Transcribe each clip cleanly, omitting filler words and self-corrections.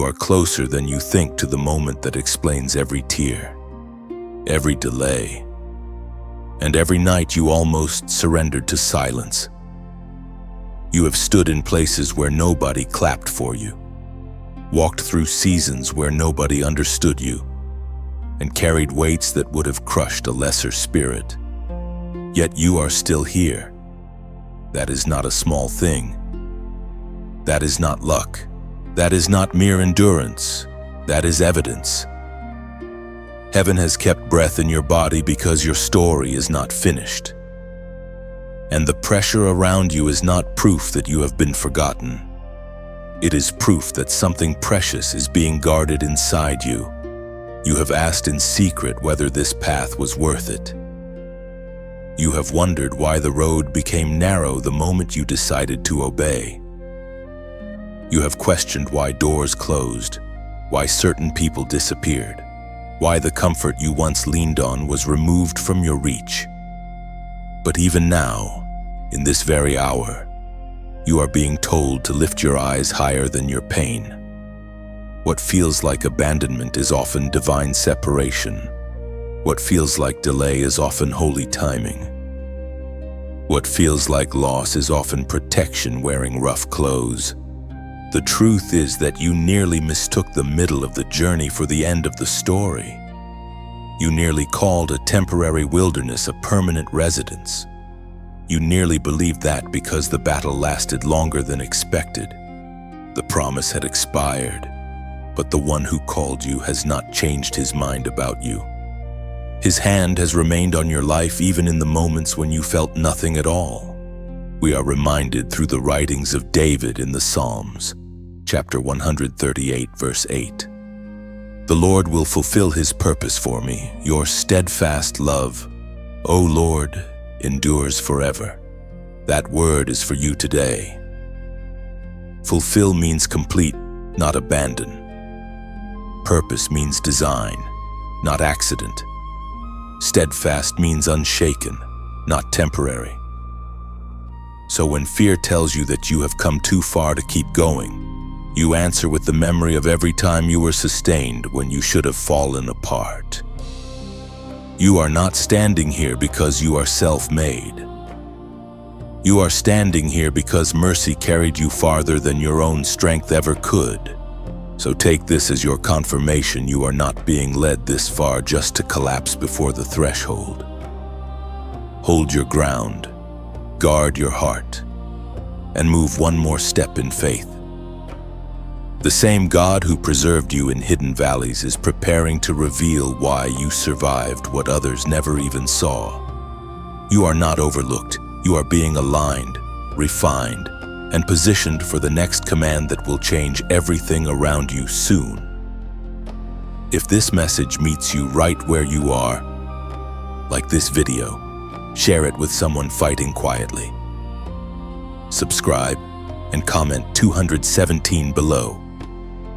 You are closer than you think to the moment that explains every tear, every delay, and every night you almost surrendered to silence. You have stood in places where nobody clapped for you, walked through seasons where nobody understood you, and carried weights that would have crushed a lesser spirit. Yet you are still here. That is not a small thing. That is not luck. That is not mere endurance. That is evidence. Heaven has kept breath in your body because your story is not finished. And the pressure around you is not proof that you have been forgotten. It is proof that something precious is being guarded inside you. You have asked in secret whether this path was worth it. You have wondered why the road became narrow the moment you decided to obey. You have questioned why doors closed, why certain people disappeared, why the comfort you once leaned on was removed from your reach. But even now, in this very hour, you are being told to lift your eyes higher than your pain. What feels like abandonment is often divine separation. What feels like delay is often holy timing. What feels like loss is often protection wearing rough clothes. The truth is that you nearly mistook the middle of the journey for the end of the story. You nearly called a temporary wilderness a permanent residence. You nearly believed that because the battle lasted longer than expected. The promise had expired, but the one who called you has not changed his mind about you. His hand has remained on your life even in the moments when you felt nothing at all. We are reminded through the writings of David in the Psalms, chapter 138, verse 8. The Lord will fulfill his purpose for me. Your steadfast love, O Lord, endures forever. That word is for you today. Fulfill means complete, not abandon. Purpose means design, not accident. Steadfast means unshaken, not temporary. So when fear tells you that you have come too far to keep going, you answer with the memory of every time you were sustained when you should have fallen apart. You are not standing here because you are self-made. You are standing here because mercy carried you farther than your own strength ever could. So take this as your confirmation you are not being led this far just to collapse before the threshold. Hold your ground, guard your heart, and move one more step in faith. The same God who preserved you in hidden valleys is preparing to reveal why you survived what others never even saw. You are not overlooked. You are being aligned, refined, and positioned for the next command that will change everything around you soon. If this message meets you right where you are, like this video, share it with someone fighting quietly. Subscribe and comment 217 below.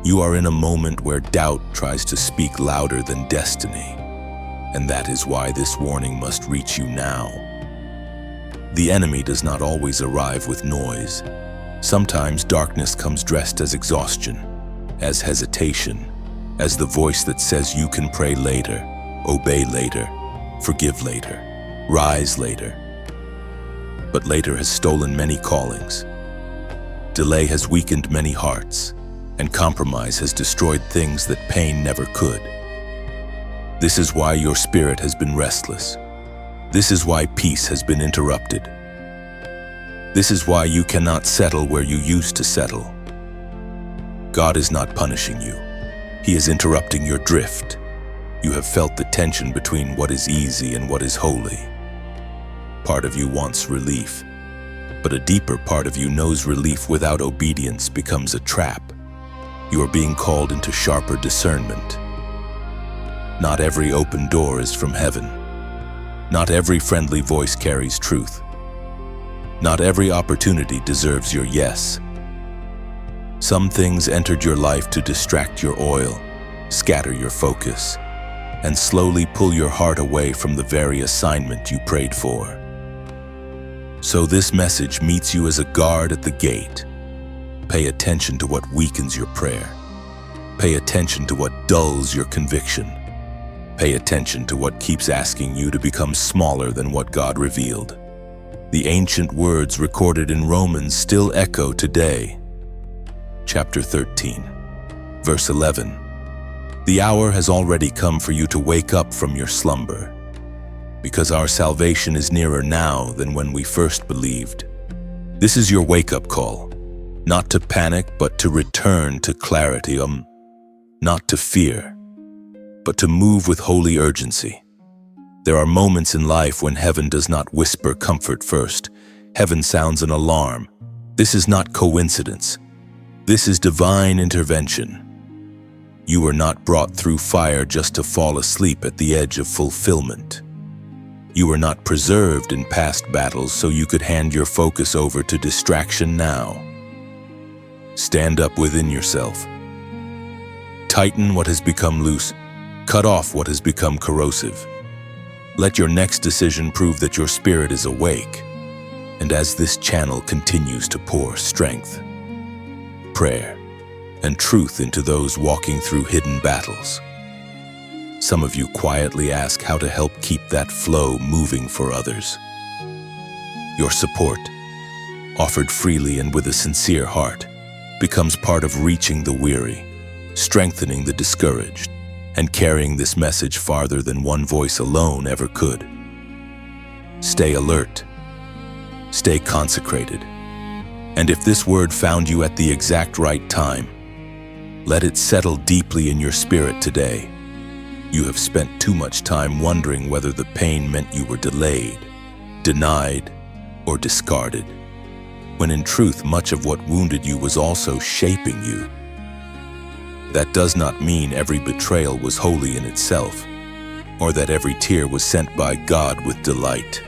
You are in a moment where doubt tries to speak louder than destiny, and that is why this warning must reach you now. The enemy does not always arrive with noise. Sometimes darkness comes dressed as exhaustion, as hesitation, as the voice that says you can pray later, obey later, forgive later, rise later. But later has stolen many callings. Delay has weakened many hearts, and compromise has destroyed things that pain never could. This is why your spirit has been restless. This is why peace has been interrupted. This is why you cannot settle where you used to settle. God is not punishing you. He is interrupting your drift. You have felt the tension between what is easy and what is holy. Part of you wants relief, but a deeper part of you knows relief without obedience becomes a trap. You are being called into sharper discernment. Not every open door is from heaven. Not every friendly voice carries truth. Not every opportunity deserves your yes. Some things entered your life to distract your oil, scatter your focus, and slowly pull your heart away from the very assignment you prayed for. So this message meets you as a guard at the gate. Pay attention to what weakens your prayer. Pay attention to what dulls your conviction. Pay attention to what keeps asking you to become smaller than what God revealed. The ancient words recorded in Romans still echo today. Chapter 13, verse 11. The hour has already come for you to wake up from your slumber, because our salvation is nearer now than when we first believed. This is your wake-up call, not to panic, but to return to clarity, not to fear, but to move with holy urgency. There are moments in life when heaven does not whisper comfort first. Heaven sounds an alarm. This is not coincidence. This is divine intervention. You were not brought through fire just to fall asleep at the edge of fulfillment. You were not preserved in past battles so you could hand your focus over to distraction now. Stand up within yourself. Tighten what has become loose. Cut off what has become corrosive. Let your next decision prove that your spirit is awake, and as this channel continues to pour strength, prayer, and truth into those walking through hidden battles. Some of you quietly ask how to help keep that flow moving for others. Your support, offered freely and with a sincere heart, becomes part of reaching the weary, strengthening the discouraged, and carrying this message farther than one voice alone ever could. Stay alert. Stay consecrated. And if this word found you at the exact right time, let it settle deeply in your spirit today. You have spent too much time wondering whether the pain meant you were delayed, denied, or discarded, when in truth much of what wounded you was also shaping you. That does not mean every betrayal was holy in itself, or that every tear was sent by God with delight.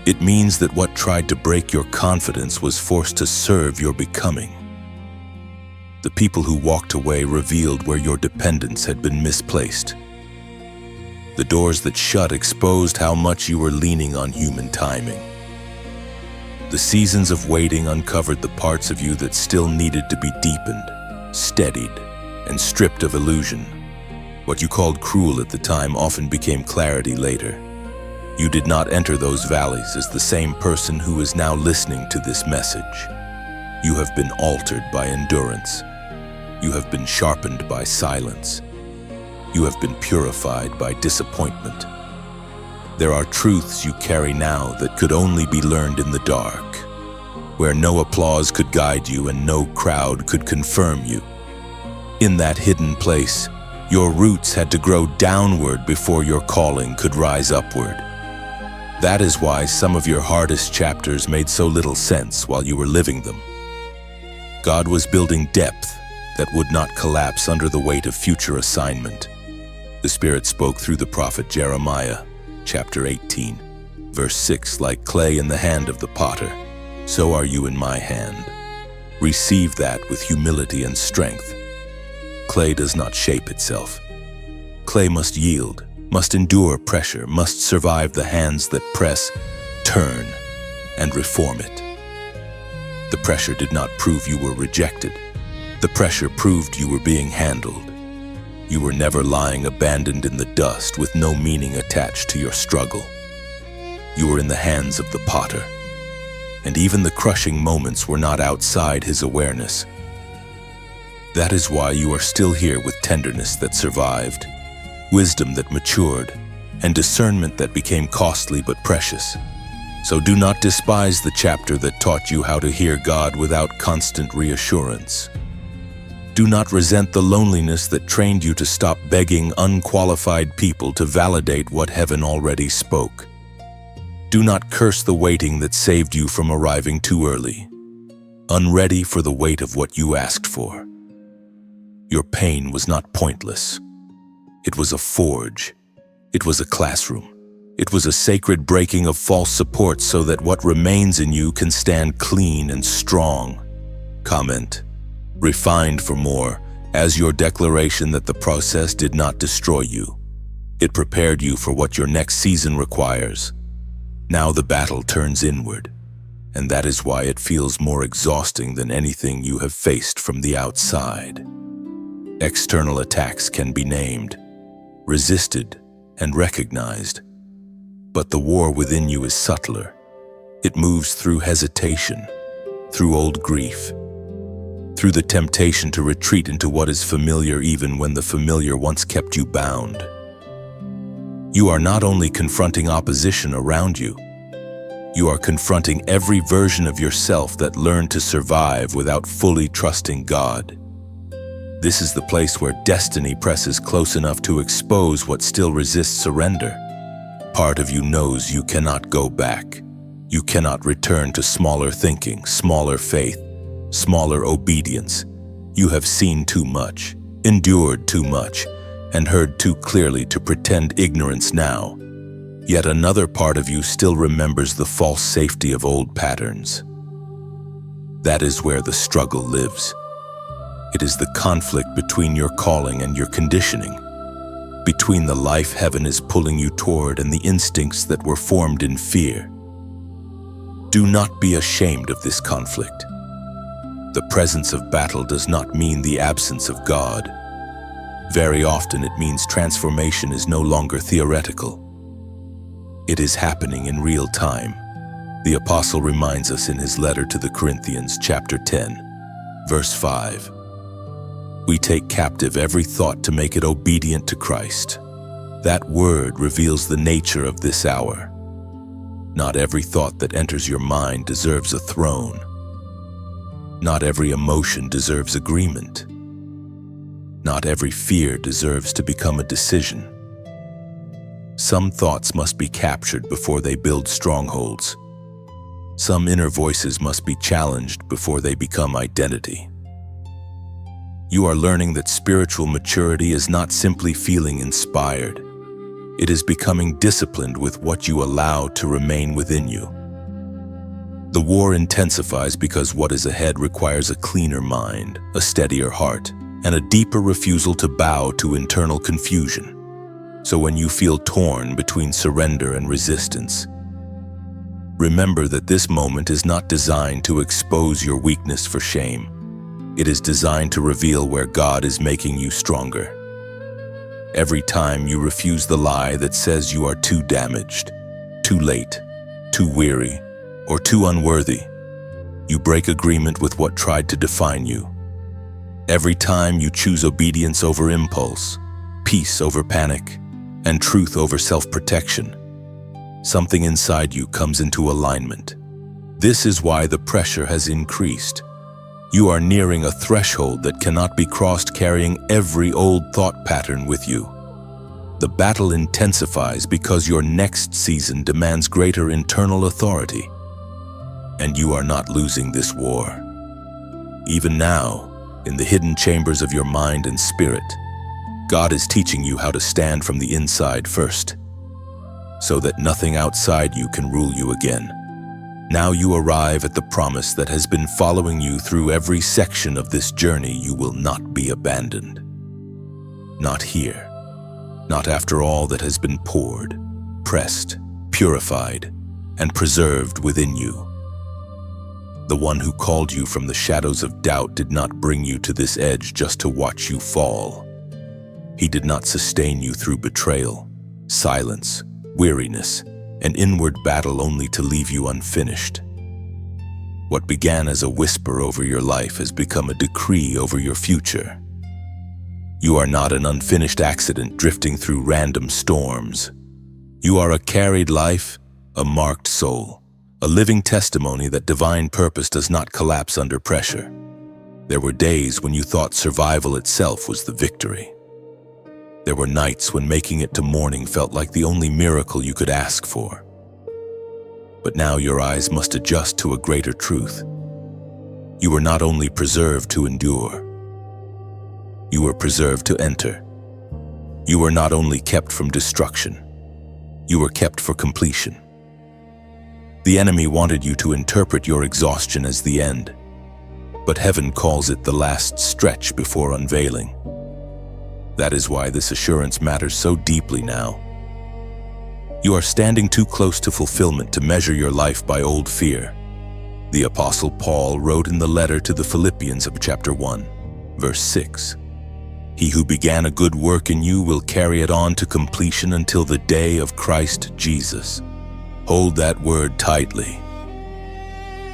It means that what tried to break your confidence was forced to serve your becoming. The people who walked away revealed where your dependence had been misplaced. The doors that shut exposed how much you were leaning on human timing. The seasons of waiting uncovered the parts of you that still needed to be deepened, steadied, and stripped of illusion. What you called cruel at the time often became clarity later. You did not enter those valleys as the same person who is now listening to this message. You have been altered by endurance. You have been sharpened by silence. You have been purified by disappointment. There are truths you carry now that could only be learned in the dark, where no applause could guide you and no crowd could confirm you. In that hidden place, your roots had to grow downward before your calling could rise upward. That is why some of your hardest chapters made so little sense while you were living them. God was building depth that would not collapse under the weight of future assignment. The Spirit spoke through the prophet Jeremiah, chapter 18, verse 6, like clay in the hand of the potter, so are you in my hand. Receive that with humility and strength. Clay does not shape itself. Clay must yield, must endure pressure, must survive the hands that press, turn, and reform it. The pressure did not prove you were rejected. The pressure proved you were being handled. You were never lying abandoned in the dust with no meaning attached to your struggle. You were in the hands of the potter, and even the crushing moments were not outside his awareness. That is why you are still here with tenderness that survived, wisdom that matured, and discernment that became costly but precious. So do not despise the chapter that taught you how to hear God without constant reassurance. Do not resent the loneliness that trained you to stop begging unqualified people to validate what heaven already spoke. Do not curse the waiting that saved you from arriving too early, unready for the weight of what you asked for. Your pain was not pointless. It was a forge. It was a classroom. It was a sacred breaking of false support so that what remains in you can stand clean and strong. Comment, refined for more, as your declaration that the process did not destroy you. It prepared you for what your next season requires. Now the battle turns inward, and that is why it feels more exhausting than anything you have faced from the outside. External attacks can be named, resisted, and recognized. But the war within you is subtler. It moves through hesitation, through old grief, through the temptation to retreat into what is familiar even when the familiar once kept you bound. You are not only confronting opposition around you, you are confronting every version of yourself that learned to survive without fully trusting God. This is the place where destiny presses close enough to expose what still resists surrender. Part of you knows you cannot go back. You cannot return to smaller thinking, smaller faith, smaller obedience. You have seen too much, endured too much, and heard too clearly to pretend ignorance now. Yet another part of you still remembers the false safety of old patterns. That is where the struggle lives. It is the conflict between your calling and your conditioning, between the life heaven is pulling you toward and the instincts that were formed in fear. Do not be ashamed of this conflict. The presence of battle does not mean the absence of God. Very often it means transformation is no longer theoretical. It is happening in real time. The apostle reminds us in his letter to the Corinthians, chapter 10, verse 5. We take captive every thought to make it obedient to Christ. That word reveals the nature of this hour. Not every thought that enters your mind deserves a throne. Not every emotion deserves agreement. Not every fear deserves to become a decision. Some thoughts must be captured before they build strongholds. Some inner voices must be challenged before they become identity. You are learning that spiritual maturity is not simply feeling inspired. It is becoming disciplined with what you allow to remain within you. The war intensifies because what is ahead requires a cleaner mind, a steadier heart, and a deeper refusal to bow to internal confusion. So when you feel torn between surrender and resistance, remember that this moment is not designed to expose your weakness for shame. It is designed to reveal where God is making you stronger. Every time you refuse the lie that says you are too damaged, too late, too weary, or too unworthy, you break agreement with what tried to define you. Every time you choose obedience over impulse, peace over panic, and truth over self-protection, something inside you comes into alignment. This is why the pressure has increased. You are nearing a threshold that cannot be crossed carrying every old thought pattern with you. The battle intensifies because your next season demands greater internal authority. And you are not losing this war. Even now, in the hidden chambers of your mind and spirit, God is teaching you how to stand from the inside first, so that nothing outside you can rule you again. Now you arrive at the promise that has been following you through every section of this journey. You will not be abandoned. Not here. Not after all that has been poured, pressed, purified, and preserved within you. The one who called you from the shadows of doubt did not bring you to this edge just to watch you fall. He did not sustain you through betrayal, silence, weariness, an inward battle only to leave you unfinished. What began as a whisper over your life has become a decree over your future. You are not an unfinished accident drifting through random storms. You are a carried life, a marked soul, a living testimony that divine purpose does not collapse under pressure. There were days when you thought survival itself was the victory. There were nights when making it to morning felt like the only miracle you could ask for. But now your eyes must adjust to a greater truth. You were not only preserved to endure, you were preserved to enter. You were not only kept from destruction, you were kept for completion. The enemy wanted you to interpret your exhaustion as the end, but heaven calls it the last stretch before unveiling. That is why this assurance matters so deeply now. You are standing too close to fulfillment to measure your life by old fear. The Apostle Paul wrote in the letter to the Philippians of chapter 1, verse 6. He who began a good work in you will carry it on to completion until the day of Christ Jesus. Hold that word tightly.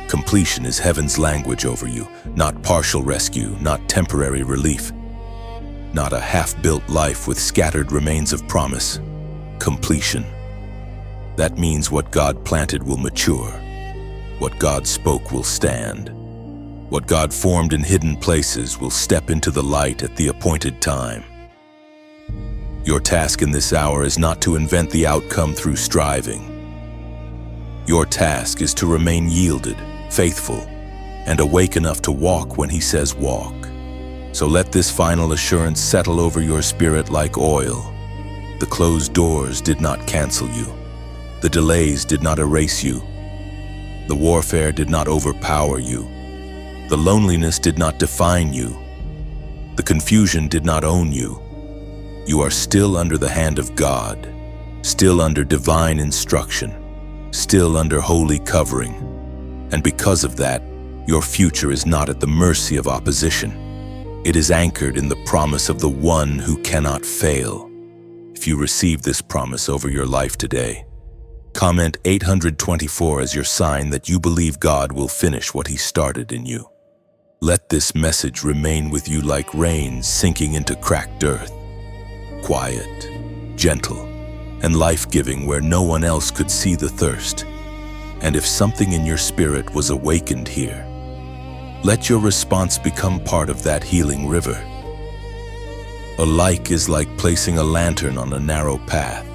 Completion is heaven's language over you, not partial rescue, not temporary relief, not a half-built life with scattered remains of promise. Completion. That means what God planted will mature. What God spoke will stand. What God formed in hidden places will step into the light at the appointed time. Your task in this hour is not to invent the outcome through striving. Your task is to remain yielded, faithful, and awake enough to walk when He says walk. So let this final assurance settle over your spirit like oil. The closed doors did not cancel you. The delays did not erase you. The warfare did not overpower you. The loneliness did not define you. The confusion did not own you. You are still under the hand of God, still under divine instruction, still under holy covering. And because of that, your future is not at the mercy of opposition. It is anchored in the promise of the one who cannot fail. If you receive this promise over your life today, comment 824 as your sign that you believe God will finish what He started in you. Let this message remain with you like rain sinking into cracked earth, quiet, gentle, and life-giving where no one else could see the thirst. And if something in your spirit was awakened here, let your response become part of that healing river. A like is like placing a lantern on a narrow path,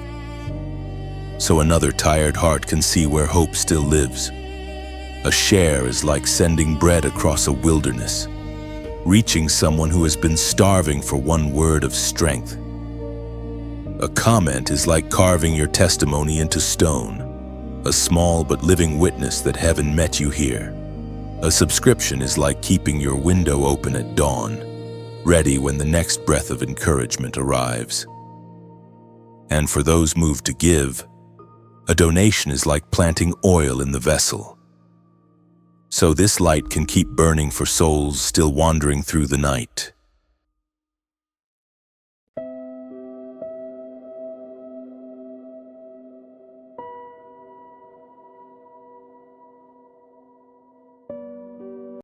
so another tired heart can see where hope still lives. A share is like sending bread across a wilderness, reaching someone who has been starving for one word of strength. A comment is like carving your testimony into stone, a small but living witness that heaven met you here. A subscription is like keeping your window open at dawn, ready when the next breath of encouragement arrives. And for those moved to give, a donation is like planting oil in the vessel, so this light can keep burning for souls still wandering through the night.